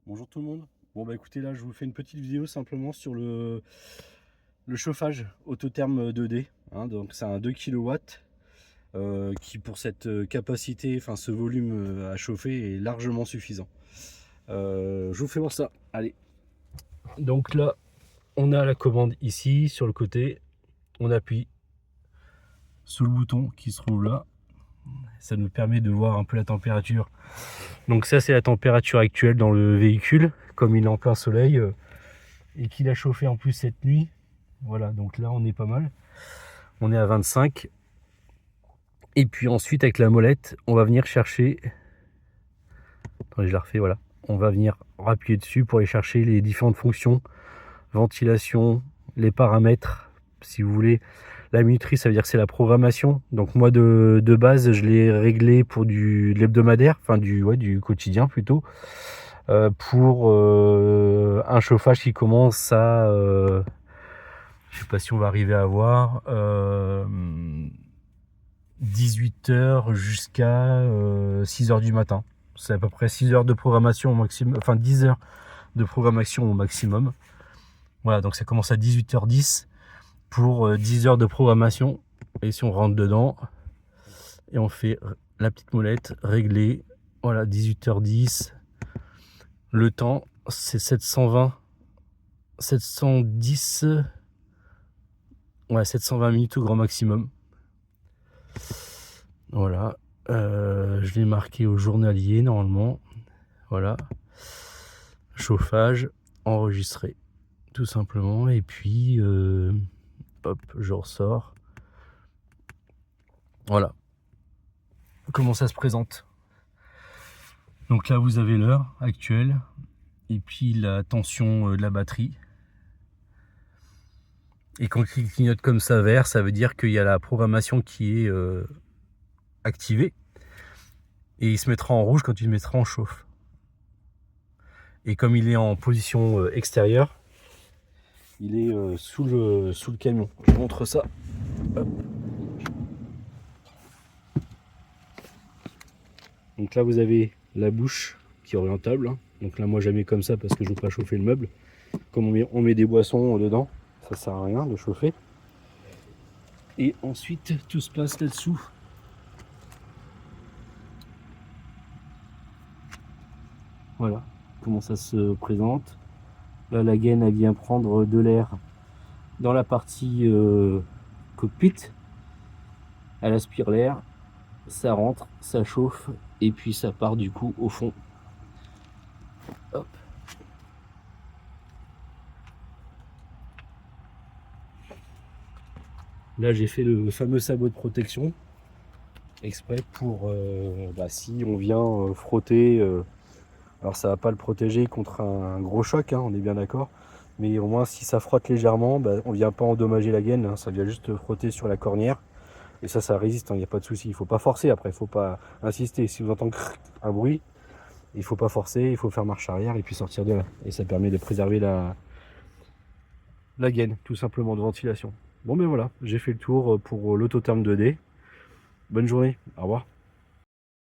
Bonjour tout le monde. Bon bah écoutez, là je vous fais une petite vidéo simplement sur le chauffage Autotherm 2D, hein. Donc c'est un 2 kW qui pour cette capacité, enfin ce volume à chauffer est largement suffisant. Je vous fais voir ça, allez. Donc là on a la commande ici sur le côté, on appuie sur le bouton qui se trouve là, ça nous permet de voir un peu la température. Donc ça c'est la température actuelle dans le véhicule, comme il est en plein soleil et qu'il a chauffé en plus cette nuit. Voilà, donc là on est pas mal, on est à 25. Et puis ensuite avec la molette on va venir chercher, attendez je la refais, voilà, on va venir appuyer dessus pour aller chercher les différentes fonctions, ventilation, les paramètres si vous voulez. La minuterie, ça veut dire que c'est la programmation. Donc moi de base je l'ai réglé pour de l'hebdomadaire, enfin du quotidien plutôt, pour un chauffage qui commence à je sais pas si on va arriver à voir 18h jusqu'à 6h du matin. C'est à peu près 6 heures de programmation au maximum, enfin 10 heures de programmation au maximum. Voilà, donc ça commence à 18h10 pour 10 heures de programmation. Et si on rentre dedans et on fait la petite molette régler, voilà, 18h10. Le temps c'est 710, ouais, 720 minutes au grand maximum. Voilà, je l'ai marqué au journalier normalement. Voilà, chauffage enregistré tout simplement. Et puis hop, je ressors. Voilà comment ça se présente. Donc là vous avez l'heure actuelle et puis la tension de la batterie. Et quand il clignote comme ça vert, ça veut dire qu'il y a la programmation qui est activée. Et il se mettra en rouge quand il se mettra en chauffe. Et comme il est en position extérieure, il est sous le camion. Je vous montre ça. Hop. Donc là vous avez la bouche qui est orientable, hein. Donc là moi je la mets comme ça parce que je ne veux pas chauffer le meuble. Comme on met des boissons dedans, ça sert à rien de chauffer. Et ensuite tout se passe là-dessous. Voilà comment ça se présente. Là la gaine elle vient prendre de l'air dans la partie cockpit. Elle aspire l'air, ça rentre, ça chauffe et puis ça part du coup au fond. Hop. Là j'ai fait le fameux sabot de protection exprès pour si on vient frotter, alors ça va pas le protéger contre un gros choc, hein, on est bien d'accord, mais au moins si ça frotte légèrement, on vient pas endommager la gaine, hein, ça vient juste frotter sur la cornière et ça résiste, il n'y a pas de souci. Il faut pas forcer, après il faut pas insister. Si vous entendez un bruit, il faut pas forcer, il faut faire marche arrière et puis sortir de là, et ça permet de préserver la gaine tout simplement de ventilation. Bon ben voilà, j'ai fait le tour pour l'Autotherm 2D. Bonne journée, au revoir.